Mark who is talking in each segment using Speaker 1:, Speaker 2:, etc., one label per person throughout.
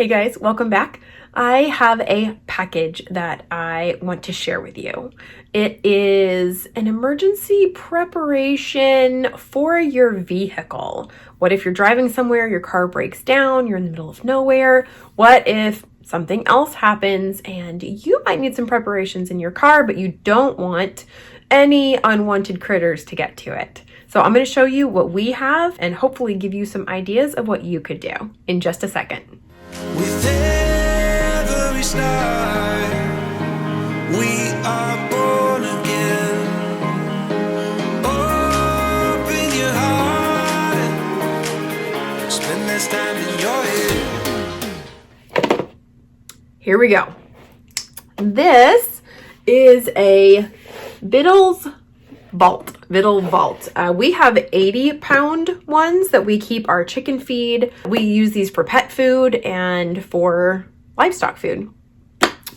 Speaker 1: Hey guys, welcome back. I have a package that I want to share with you. It is an emergency preparation for your vehicle. What if you're driving somewhere, your car breaks down, you're in the middle of nowhere? What if something else happens and you might need some preparations in your car, but you don't want any unwanted critters to get to it? So I'm going to show you what we have and hopefully give you some ideas of what you could do in just a second.
Speaker 2: With every start, we are born again. Open your heart, spend this time in your head.
Speaker 1: Here we go. This is a Vittles Vault. We have 80-pound ones that we keep our chicken feed. We use these for pet food and for livestock food.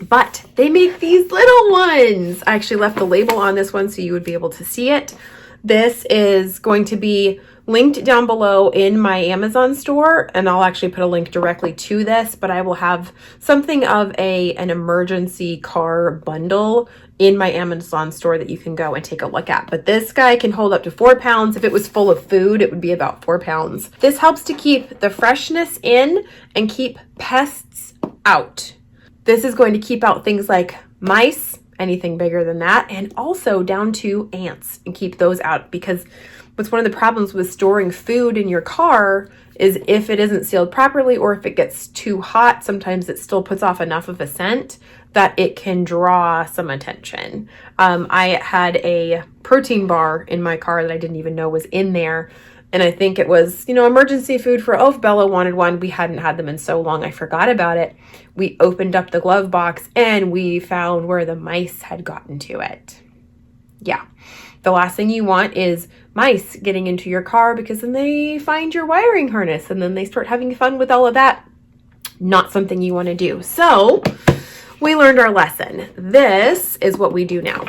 Speaker 1: But they make these little ones. I actually left the label on this one so you would be able to see it. This is going to be linked down below in my Amazon store, and I'll actually put a link directly to this, but I will have something of an emergency car bundle in my Amazon store that you can go and take a look at. But this guy can hold up to 4 pounds. If it was full of food, it would be about 4 pounds. This helps to keep the freshness in and keep pests out. This is going to keep out things like mice, anything bigger than that, and also down to ants, and keep those out, because what's one of the problems with storing food in your car is if it isn't sealed properly or if it gets too hot, sometimes it still puts off enough of a scent that it can draw some attention. I had a protein bar in my car that I didn't even know was in there. And I think it was, emergency food for Elf. Bella wanted one. We hadn't had them in so long, I forgot about it. We opened up the glove box and we found where the mice had gotten to it. Yeah. The last thing you want is mice getting into your car, because then they find your wiring harness and then they start having fun with all of that. Not something you want to do. So we learned our lesson. This is what we do now.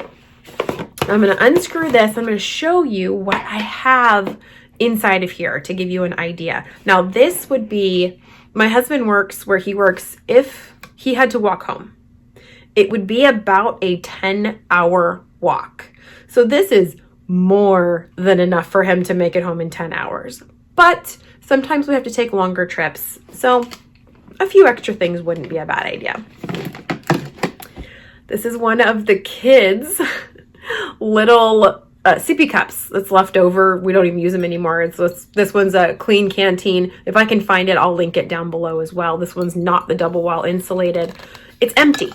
Speaker 1: I'm going to unscrew this. I'm going to show you what I have inside of here to give you an idea. Now, this would be, my husband works where he works. If he had to walk home, it would be about a 10-hour walk. So this is more than enough for him to make it home in 10 hours. But sometimes we have to take longer trips. So a few extra things wouldn't be a bad idea. This is one of the kids' little sippy cups that's left over. We don't even use them anymore. This one's a clean canteen. If I can find it, I'll link it down below as well. This one's not the double wall insulated. It's empty.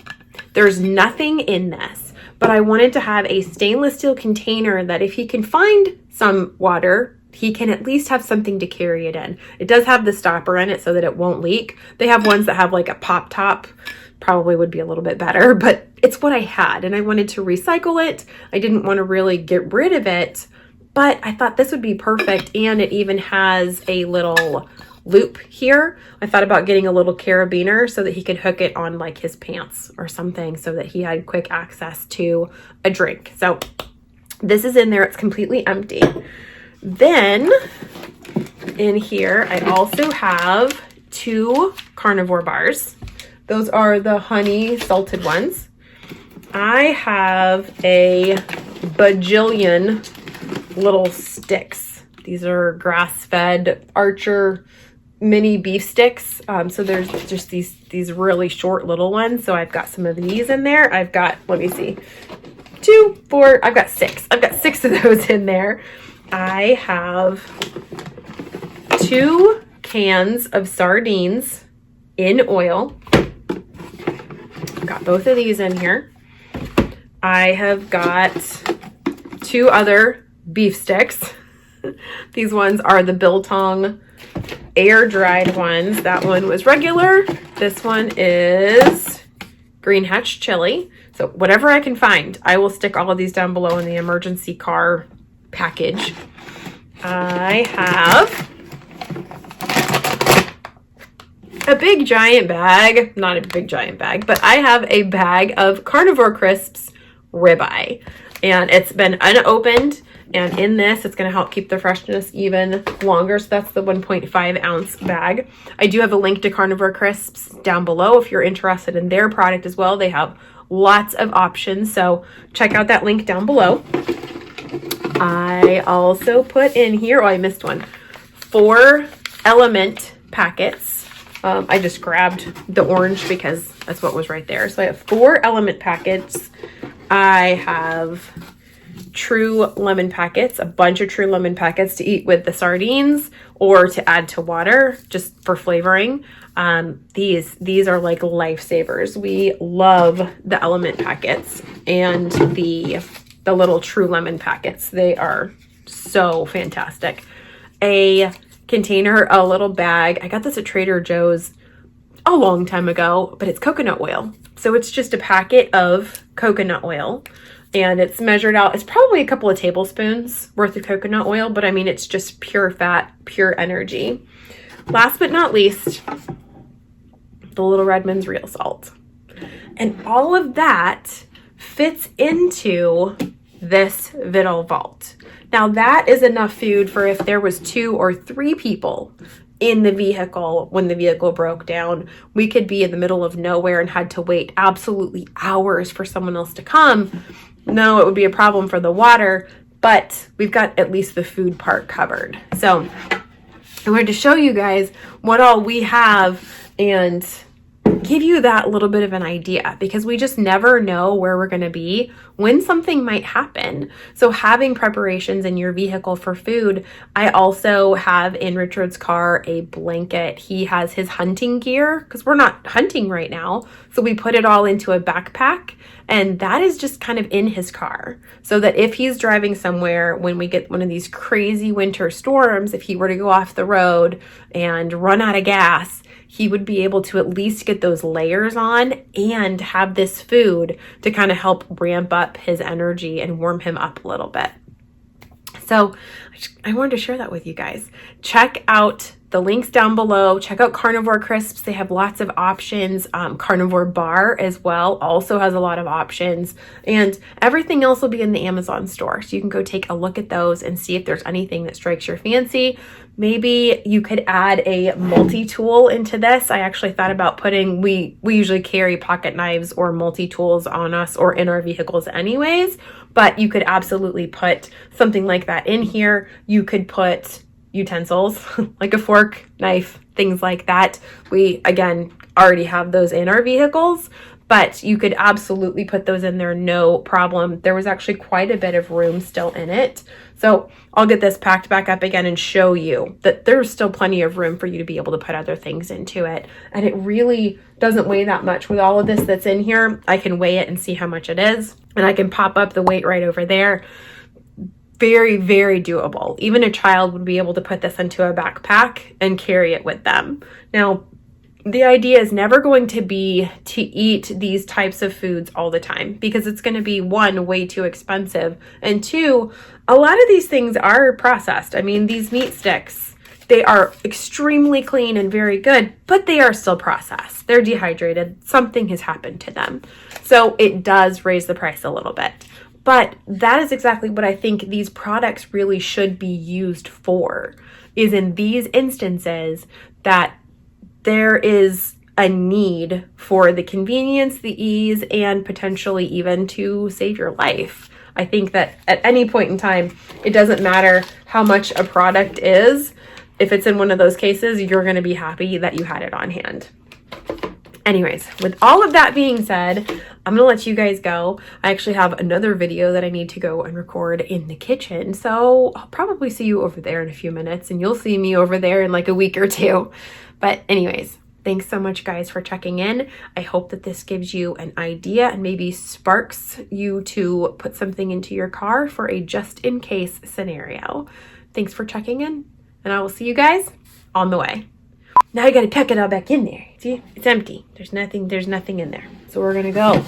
Speaker 1: There's nothing in this, but I wanted to have a stainless steel container that if he can find some water, he can at least have something to carry it in. It does have the stopper in it so that it won't leak. They have ones that have like a pop top. Probably would be a little bit better, but it's what I had and I wanted to recycle it. I didn't want to really get rid of it, but I thought this would be perfect. And it even has a little loop here. I thought about getting a little carabiner so that he could hook it on like his pants or something so that he had quick access to a drink. So this is in there. It's completely empty. Then in here, I also have 2 carnivore bars. Those are the honey salted ones. I have a bajillion little sticks. These are grass-fed Archer mini beef sticks. So there's just these really short little ones. So I've got some of these in there. I've got, let me see, 2, 4, I've got 6. I've got 6 of those in there. I have 2 cans of sardines in oil. Got both of these in here. I have got 2 other beef sticks. These ones are the biltong air dried ones. That one was regular. This one is green hatch chili. So whatever I can find, I will stick all of these down below in the emergency car package. I have a big giant bag, not a big giant bag, but I have a bag of Carnivore Crisps ribeye, and it's been unopened. And in this, it's going to help keep the freshness even longer. So that's the 1.5 ounce bag. I do have a link to Carnivore Crisps down below if you're interested in their product as well. They have lots of options. So check out that link down below. I also put in here, oh, I missed one, 4 element packets. I just grabbed the orange because that's what was right there. So I have 4 element packets. I have true lemon packets, a bunch of true lemon packets to eat with the sardines or to add to water just for flavoring. These are like lifesavers. We love the element packets and the little true lemon packets. They are so fantastic. A container, a little bag. I got this at Trader Joe's a long time ago, but it's coconut oil. So it's just a packet of coconut oil. And it's measured out, it's probably a couple of tablespoons worth of coconut oil, but I mean, it's just pure fat, pure energy. Last but not least, the little Redmond's real salt. And all of that fits into this Vittle Vault. Now that is enough food for if there was 2 or 3 people in the vehicle when the vehicle broke down. We could be in the middle of nowhere and had to wait absolutely hours for someone else to come. No, it would be a problem for the water, but we've got at least the food part covered. So I wanted to show you guys what all we have and give you that little bit of an idea, because we just never know where we're going to be when something might happen. So having preparations in your vehicle for food. I also have in Richard's car a blanket. He has his hunting gear because we're not hunting right now. So we put it all into a backpack, and that is just kind of in his car, so that if he's driving somewhere, when we get one of these crazy winter storms, if he were to go off the road and run out of gas, he would be able to at least get those layers on and have this food to kind of help ramp up his energy and warm him up a little bit. So I wanted to share that with you guys. Check out the links down below. Check out Carnivore Crisps. They have lots of options. Carnivore Bar as well also has a lot of options. And everything else will be in the Amazon store. So you can go take a look at those and see if there's anything that strikes your fancy. Maybe you could add a multi-tool into this. I actually thought about putting, we usually carry pocket knives or multi-tools on us or in our vehicles anyways, but you could absolutely put something like that in here. You could put utensils like a fork, knife, things like that. We, again, already have those in our vehicles, but you could absolutely put those in there, no problem. There was actually quite a bit of room still in it. So I'll get this packed back up again and show you that there's still plenty of room for you to be able to put other things into it. And it really doesn't weigh that much. With all of this that's in here, I can weigh it and see how much it is. And I can pop up the weight right over there. Very, very doable. Even a child would be able to put this into a backpack and carry it with them. Now, the idea is never going to be to eat these types of foods all the time, because it's going to be, 1, way too expensive, and 2, a lot of these things are processed. I mean, these meat sticks, they are extremely clean and very good, but they are still processed. They're dehydrated. Something has happened to them. So it does raise the price a little bit. But that is exactly what I think these products really should be used for, is in these instances that there is a need for the convenience, the ease, and potentially even to save your life. I think that at any point in time, it doesn't matter how much a product is. If it's in one of those cases, you're going to be happy that you had it on hand. Anyways, with all of that being said, I'm going to let you guys go. I actually have another video that I need to go and record in the kitchen. So I'll probably see you over there in a few minutes, and you'll see me over there in like a week or 2. But anyways, thanks so much, guys, for checking in. I hope that this gives you an idea and maybe sparks you to put something into your car for a just-in-case scenario. Thanks for checking in, and I will see you guys on the way. Now I gotta tuck it all back in there. See, it's empty. There's nothing in there. So we're gonna go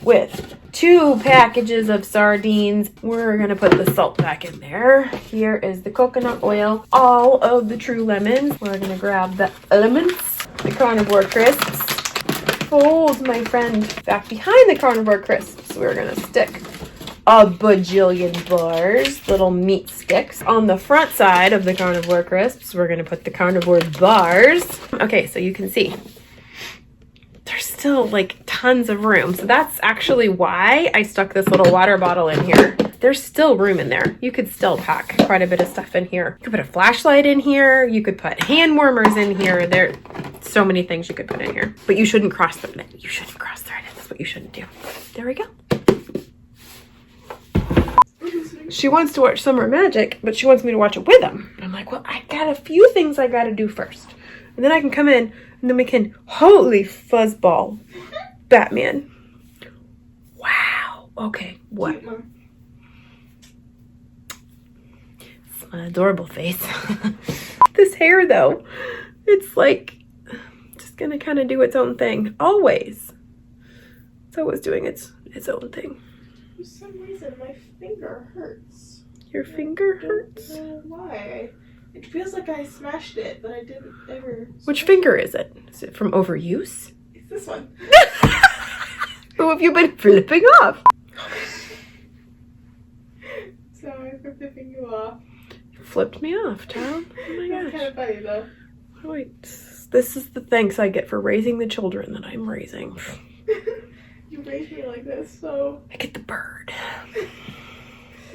Speaker 1: with 2 packages of sardines. We're gonna put the salt back in there. Here is the coconut oil, all of the true lemons. We're gonna grab the elements, the Carnivore Crisps. Fold, my friend, back behind the Carnivore Crisps. We're gonna stick a bajillion bars, little meat sticks. On the front side of the carnivore crisps, we're gonna put the carnivore bars. Okay, so you can see there's still like tons of room. So that's actually why I stuck this little water bottle in here. There's still room in there. You could still pack quite a bit of stuff in here. You could put a flashlight in here. You could put hand warmers in here. There are so many things you could put in here. But you shouldn't cross thread it. You shouldn't cross thread it. That's what you shouldn't do. There we go. She wants to watch Summer Magic, but she wants me to watch it with them. I'm like, well, I got a few things I gotta do first. And then I can come in and then we can, holy fuzzball, Batman. Wow. Okay, what? It's my adorable face. This hair though, it's like, just gonna kind of do its own thing. Always. It's always doing its own thing.
Speaker 3: For some reason, my finger hurts.
Speaker 1: Your finger hurts?
Speaker 3: I don't know why. It feels like I smashed it, but I didn't ever.
Speaker 1: Which finger is it? Is it from overuse?
Speaker 3: It's this one.
Speaker 1: Who have you been flipping off?
Speaker 3: So I've been flipping you off.
Speaker 1: You flipped me off, child. Oh my
Speaker 3: That's
Speaker 1: gosh.
Speaker 3: kind of funny though.
Speaker 1: Wait, this is the thanks I get for raising the children that I'm raising.
Speaker 3: You raised me like this, so.
Speaker 1: I get the bird.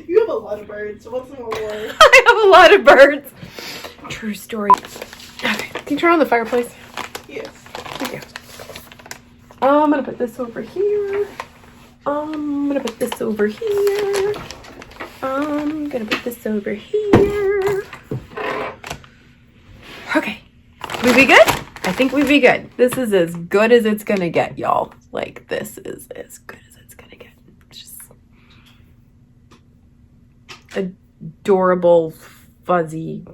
Speaker 3: You have a lot of birds, so what's more?
Speaker 1: I have a lot of birds. True story. Okay, can you turn on the fireplace?
Speaker 3: Yes.
Speaker 1: Thank you. I'm gonna put this over here. I'm gonna put this over here. I'm gonna put this over here. Okay, we be good? I think we be good. This is as good as it's gonna get, y'all. Like, this is as good as it's gonna get. Just adorable, fuzzy,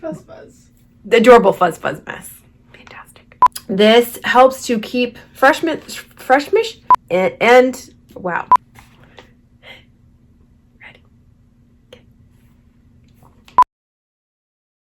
Speaker 3: Fuzz.
Speaker 1: adorable fuzz mess. Fantastic. This helps to keep freshmish and wow.